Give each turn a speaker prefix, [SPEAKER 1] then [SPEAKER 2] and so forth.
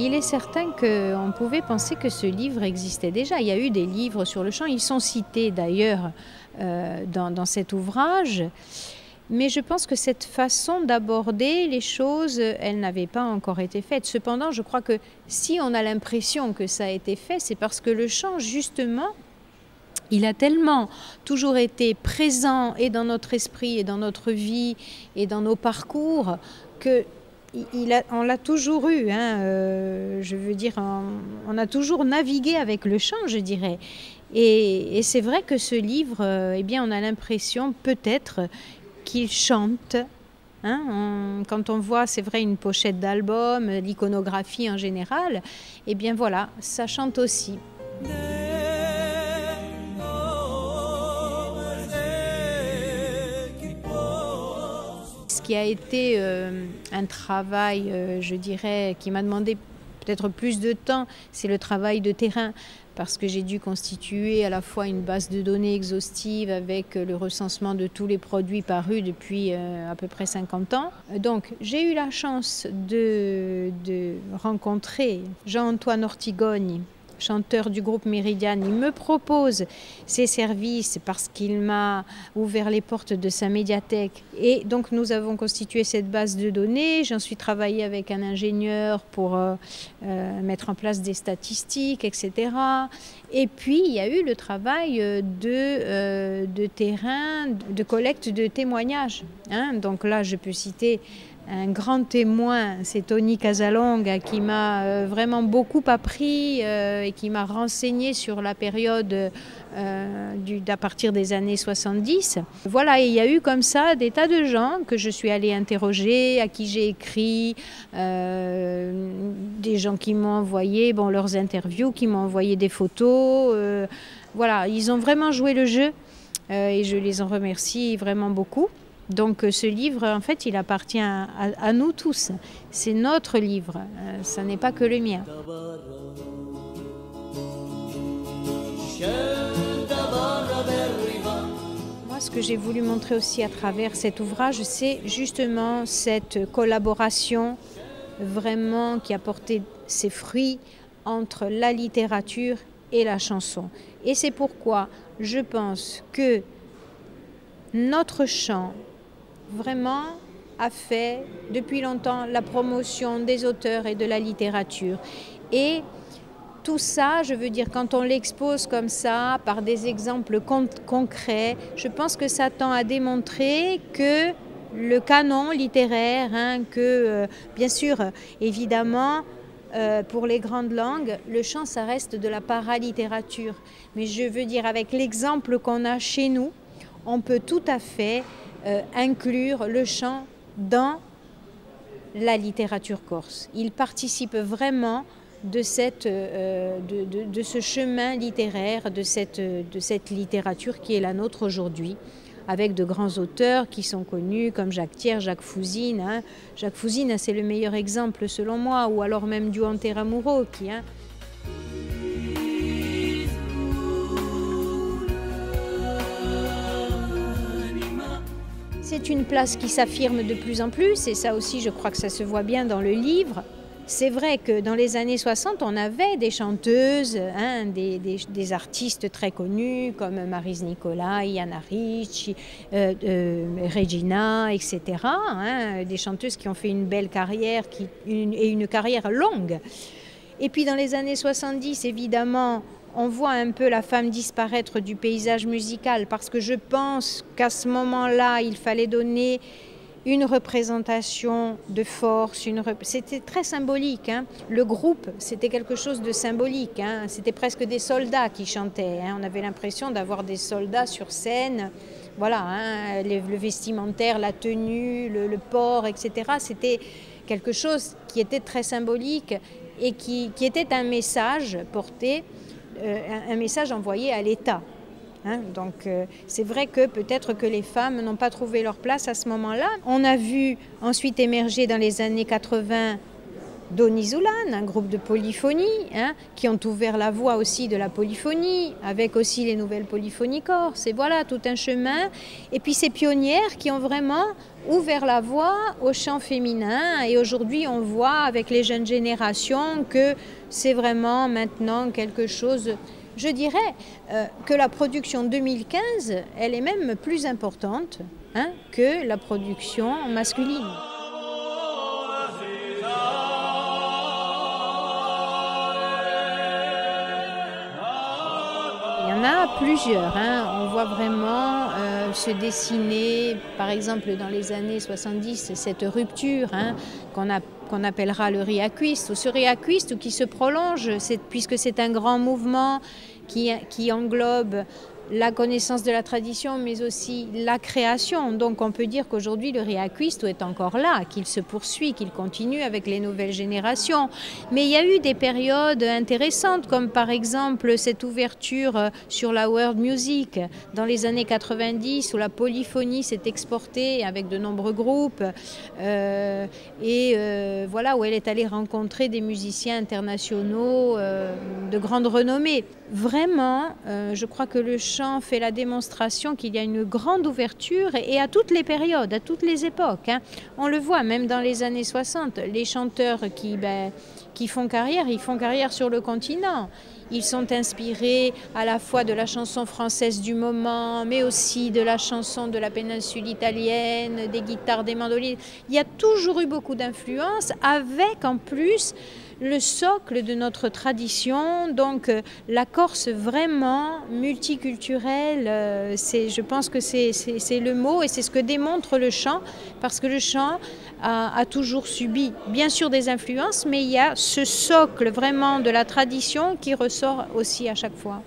[SPEAKER 1] Il est certain qu'on pouvait penser que ce livre existait déjà. Il y a eu des livres sur le chant, ils sont cités d'ailleurs dans cet ouvrage. Mais je pense que cette façon d'aborder les choses, elle n'avait pas encore été faite. Cependant, je crois que si on a l'impression que ça a été fait, c'est parce que le chant, justement, il a tellement toujours été présent et dans notre esprit et dans notre vie et dans nos parcours que on l'a toujours eu. Je veux dire, on a toujours navigué avec le chant, je dirais. Et c'est vrai que ce livre, eh bien, on a l'impression peut-être qu'il chante. Quand on voit, c'est vrai, une pochette d'album, l'iconographie en général, eh bien voilà, ça chante aussi. Ce qui a été un travail, je dirais, qui m'a demandé peut-être plus de temps, c'est le travail de terrain, parce que j'ai dû constituer à la fois une base de données exhaustive avec le recensement de tous les produits parus depuis à peu près 50 ans. Donc j'ai eu la chance de rencontrer Jean-Antoine Ortigogne, chanteur du groupe Méridiane. Il me propose ses services parce qu'il m'a ouvert les portes de sa médiathèque. Et donc nous avons constitué cette base de données. J'en suis travaillé avec un ingénieur pour mettre en place des statistiques, etc. Et puis il y a eu le travail de terrain, de collecte de témoignages. Donc là, je peux citer un grand témoin, c'est Tony Casalonga, qui m'a vraiment beaucoup appris et qui m'a renseigné sur la période à partir des années 70. Voilà, et il y a eu comme ça des tas de gens que je suis allée interroger, à qui j'ai écrit, des gens qui m'ont envoyé leurs interviews, qui m'ont envoyé des photos. Voilà, ils ont vraiment joué le jeu et je les en remercie vraiment beaucoup. Donc ce livre, en fait, il appartient à nous tous. C'est notre livre, ça n'est pas que le mien. Moi, ce que j'ai voulu montrer aussi à travers cet ouvrage, c'est justement cette collaboration vraiment qui a porté ses fruits entre la littérature et la chanson. Et c'est pourquoi je pense que notre chant vraiment a fait depuis longtemps la promotion des auteurs et de la littérature. Et tout ça, je veux dire, quand on l'expose comme ça, par des exemples concrets, je pense que ça tend à démontrer que le canon littéraire, que bien sûr, évidemment, pour les grandes langues, le chant, ça reste de la paralittérature. Mais je veux dire, avec l'exemple qu'on a chez nous, on peut tout à fait inclure le chant dans la littérature corse. Il participe vraiment de ce chemin littéraire, de cette littérature qui est la nôtre aujourd'hui, avec de grands auteurs qui sont connus comme Jacques Thiers, Jacques Fouzine. Jacques Fouzine, c'est le meilleur exemple selon moi, ou alors même Duan Teramuro qui... C'est une place qui s'affirme de plus en plus, et ça aussi je crois que ça se voit bien dans le livre. C'est vrai que dans les années 60, on avait des chanteuses, des artistes très connus comme Maryse Nicolai, Anna Ricci, Regina, etc. Des chanteuses qui ont fait une belle carrière et une carrière longue. Et puis dans les années 70, évidemment, on voit un peu la femme disparaître du paysage musical parce que je pense qu'à ce moment-là, il fallait donner une représentation de force. C'était très symbolique. Le groupe, c'était quelque chose de symbolique. C'était presque des soldats qui chantaient. On avait l'impression d'avoir des soldats sur scène. Voilà, le vestimentaire, la tenue, le port, etc. C'était quelque chose qui était très symbolique et qui était un message porté, un message envoyé à l'État. Donc c'est vrai que peut-être que les femmes n'ont pas trouvé leur place à ce moment-là. On a vu ensuite émerger dans les années 80 Donizulan, un groupe de polyphonie, qui ont ouvert la voie aussi de la polyphonie, avec aussi les nouvelles polyphonies corses. Et voilà, tout un chemin. Et puis ces pionnières qui ont vraiment ouvert la voie au chant féminin et aujourd'hui on voit avec les jeunes générations que c'est vraiment maintenant quelque chose, je dirais que la production 2015, elle est même plus importante que la production masculine. Il y en a plusieurs, on voit vraiment se dessiner, par exemple dans les années 70, cette rupture qu'on appellera le riaquiste, ou ce riaquiste qui se prolonge, puisque c'est un grand mouvement qui englobe la connaissance de la tradition, mais aussi la création. Donc on peut dire qu'aujourd'hui le riaquiste est encore là, qu'il se poursuit, qu'il continue avec les nouvelles générations. Mais il y a eu des périodes intéressantes, comme par exemple cette ouverture sur la world music dans les années 90, où la polyphonie s'est exportée avec de nombreux groupes, voilà, où elle est allée rencontrer des musiciens internationaux de grande renommée. Vraiment, je crois que le chant fait la démonstration qu'il y a une grande ouverture et à toutes les périodes, à toutes les époques. On le voit même dans les années 60, les chanteurs qui font carrière, ils font carrière sur le continent. Ils sont inspirés à la fois de la chanson française du moment, mais aussi de la chanson de la péninsule italienne, des guitares, des mandolines. Il y a toujours eu beaucoup d'influence, avec en plus le socle de notre tradition, donc la Corse vraiment multiculturelle, je pense que c'est le mot et c'est ce que démontre le chant, parce que le chant a toujours subi bien sûr des influences, mais il y a ce socle vraiment de la tradition qui ressort aussi à chaque fois.